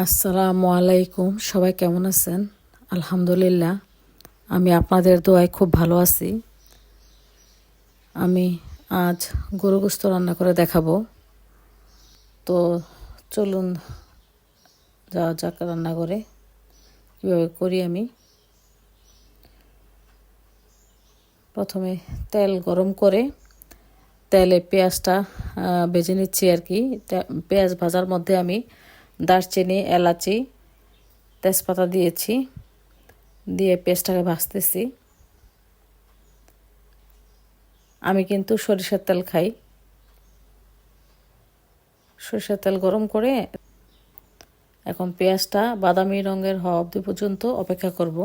আসসালামু আলাইকুম, সবাই কেমন আছেন? আলহামদুলিল্লাহ, আমি আপনাদের দোয়ায় খুব ভালো আছি। আমি আজ গরু গোশত রান্না করে দেখাবো। তো চলুন যাওয়া যাক রান্না করে কীভাবে করি আমি। প্রথমে তেল গরম করে তেলে পেঁয়াজটা ভেজে নিচ্ছি আর কি। পেঁয়াজ ভাজার মধ্যে আমি দারচিনি, এলাচি, তেজপাতা দিয়েছি, দিয়ে পেঁয়াজটাকে ভাজতেছি। আমি কিন্তু সরিষার তেল খাই। সরিষার তেল গরম করে এখন পেঁয়াজটা বাদামি রঙের হওয়া অবধি পর্যন্ত অপেক্ষা করব।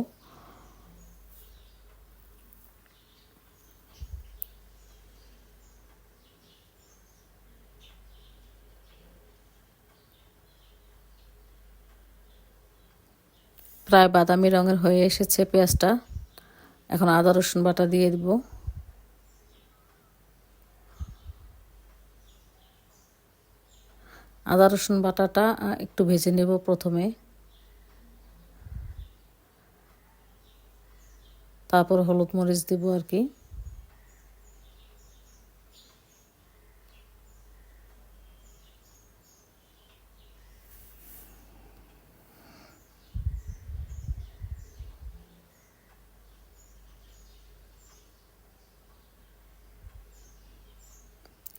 প্রায় বাদামি রঙের হয়ে এসেছে পেঁয়াজটা। এখন আদা রসুন বাটা দিয়ে দিব। আদা রসুন বাটাটা একটু ভেজে নেব প্রথমে, তারপর হলুদ মরিচ দিব আর কি।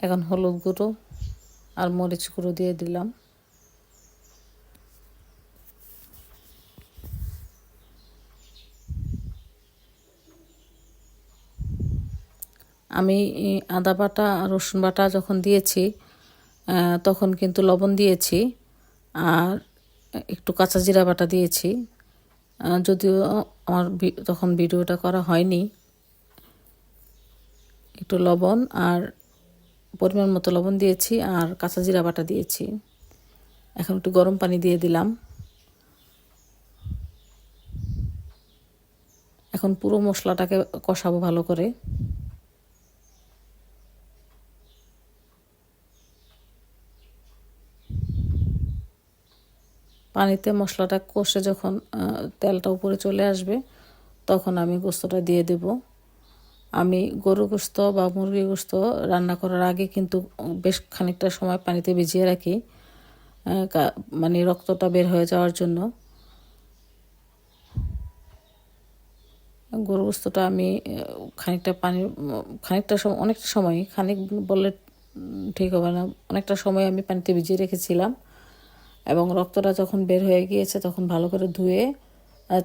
এখন হলুদ গুঁড়ো আর মরিচ গুঁড়ো দিয়ে দিলাম। আমি আদা বাটা আর রসুন বাটা যখন দিয়েছি তখন কিন্তু লবণ দিয়েছি আর একটু কাঁচা জিরা বাটা দিয়েছি। যদিও আমার তখন ভিডিওটা করা হয়নি। একটু লবণ আর পরিমাণ মতো লবণ দিয়েছি আর কাঁচা জিরা বাটা দিয়েছি। এখন একটু গরম পানি দিয়ে দিলাম। এখন পুরো মশলাটাকে কষাবো ভালো করে। পানিতে মশলাটা কষে যখন তেলটা উপরে চলে আসবে তখন আমি গোস্তটা দিয়ে দেব। আমি গরু গোস্ত বা মুরগি গোস্ত রান্না করার আগে কিন্তু বেশ খানিকটা সময় পানিতে ভিজিয়ে রাখি, মানে রক্তটা বের হয়ে যাওয়ার জন্য। গরু গোস্তটা আমি খানিকটা সময়, অনেকটা সময়, খানিক বললে ঠিক হবে না, অনেকটা সময় আমি পানিতে ভিজিয়ে রেখেছিলাম এবং রক্তটা যখন বের হয়ে গিয়েছে তখন ভালো করে ধুয়ে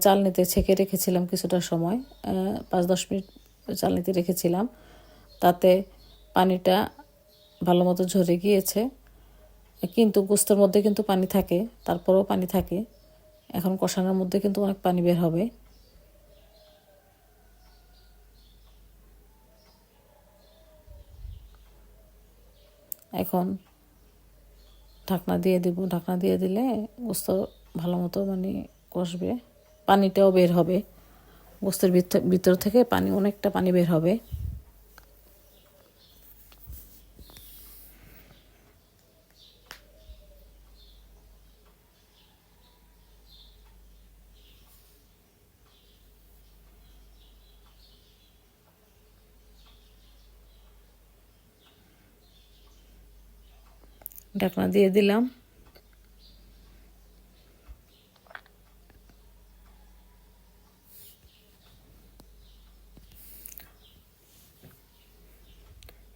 চালনিতে ছেঁকে রেখেছিলাম কিছুটা সময়, 5-10 মিনিট চালনিতে রেখেছিলাম। তাতে পানিটা ভালো মতো ঝরে গিয়েছে, কিন্তু গোস্তের মধ্যে কিন্তু পানি থাকে, তারপরেও পানি থাকে। এখন কষানোর মধ্যে কিন্তু অনেক পানি বের হবে। এখন ঢাকনা দিয়ে দিব। ঢাকনা দিয়ে দিলে গোস্ত ভালো মতো মানে কষবে, পানিটাও বের হবে। গোস্তের ভিতর থেকে অনেকটা পানি বের হবে। ঢাকনা দিয়ে দিলাম।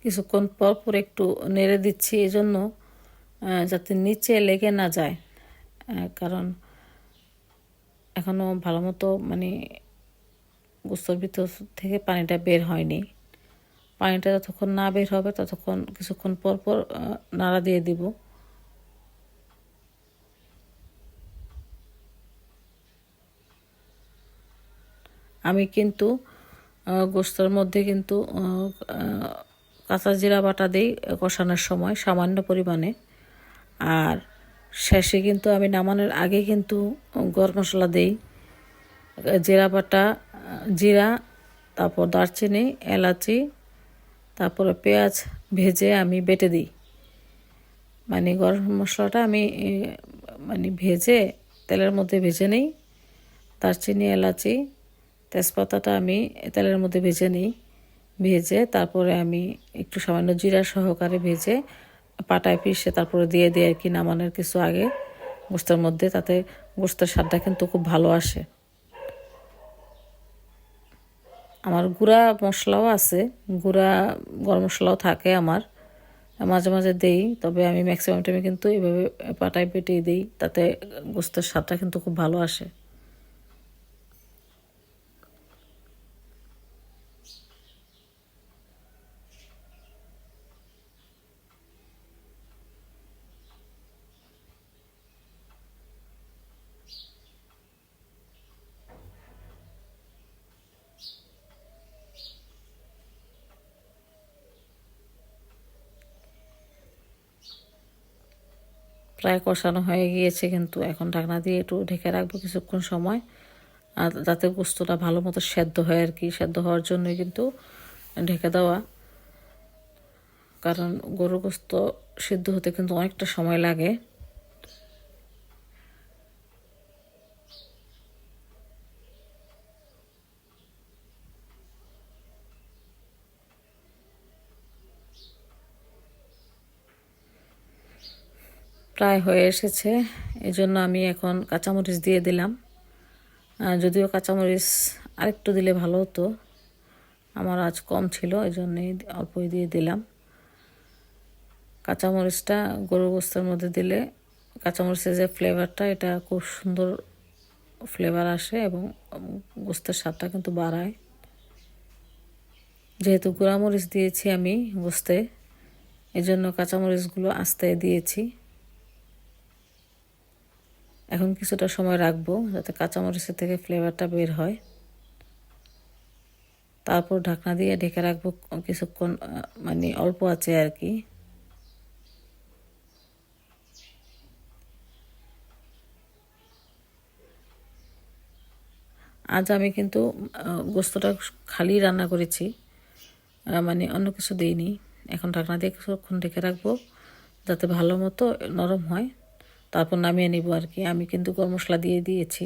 কিছুক্ষণ পর পর একটু নেড়ে দিচ্ছি, এজন্য যাতে নিচে লেগে না যায়, কারণ এখনও ভালো মতো মানে গোস্তর ভিতর থেকে পানিটা বের হয়নি। পানিটা যতক্ষণ না বের হবে ততক্ষণ কিছুক্ষণ পর পর নাড়া দিয়ে দিব। আমি কিন্তু গোস্তের মধ্যে কিন্তু কাঁচা জিরা বাটা দিই কষানোর সময় সামান্য পরিমাণে, আর শেষে কিন্তু আমি নামানোর আগে কিন্তু গরম মশলা দিই। জিরা বাটা, জিরা, তারপর দারচিনি, এলাচি, তারপরে পেঁয়াজ ভেজে আমি বেটে দিই। মানে গরম মশলাটা আমি মানে ভেজে তেলের মধ্যে ভেজে নিই। দারচিনি, এলাচি, তেজপাতাটা আমি তেলের মধ্যে ভেজে নিই। ভেজে তারপরে আমি একটু সামান্য জিরা সহকারে ভেজে পাটায় পিষে তারপরে দিয়ে দিই আর কি নামানোর কিছু আগে গোস্তের মধ্যে, তাতে গোস্তের স্বাদটা কিন্তু খুব ভালো আসে। আমার গুঁড়া মশলাও আছে, গুঁড়া গরম মশলাও থাকে আমার, মাঝে মাঝে দেই, তবে আমি ম্যাক্সিমাম টাইমে কিন্তু এইভাবে পাটায় পেটেই দিই, তাতে গোস্তের স্বাদটা কিন্তু খুব ভালো আসে। প্রায় কষানো হয়ে গিয়েছে, কিন্তু এখন ঢাকনা দিয়ে একটু ঢেকে রাখবো কিছুক্ষণ সময়, আর যাতে গোস্তটা ভালো মতো সেদ্ধ হয় আর কি। সেদ্ধ হওয়ার জন্যই কিন্তু ঢেকে দেওয়া, কারণ গরুর গোস্ত সিদ্ধ হতে কিন্তু অনেকটা সময় লাগে। প্রায় হয়ে এসেছে, এজন্য আমি এখন কাঁচামরিচ দিয়ে দিলাম। যদিও কাঁচামরিচ আরেকটু দিলে ভালো হতো, আমার আজ কম ছিল, এই জন্যই অল্পই দিয়ে দিলাম। কাঁচামরিচটা গরুর গোস্তের মধ্যে দিলে কাঁচামরিচের যে ফ্লেভারটা, এটা খুব সুন্দর ফ্লেভার আসে এবং গোস্তের স্বাদটা কিন্তু বাড়ায়। যেহেতু গুঁড়ামরিচ দিয়েছি আমি গোস্তে, এই জন্য কাঁচামরিচগুলো আস্তে দিয়েছি। এখন কিছুটা সময় রাখবো যাতে কাঁচামরিচের থেকে ফ্লেভারটা বের হয়, তারপর ঢাকনা দিয়ে ঢেকে রাখবো কিছুক্ষণ, মানে অল্প আছে আর কি। আজ আমি কিন্তু গোস্তটা খালি রান্না করেছি, মানে অন্য কিছু দিইনি। এখন ঢাকনা দিয়ে কিছুক্ষণ ঢেকে রাখবো যাতে ভালো মতো নরম হয়, তারপর নামিয়ে নিব আর কি। আমি কিন্তু গরম মশলা দিয়ে দিয়েছি।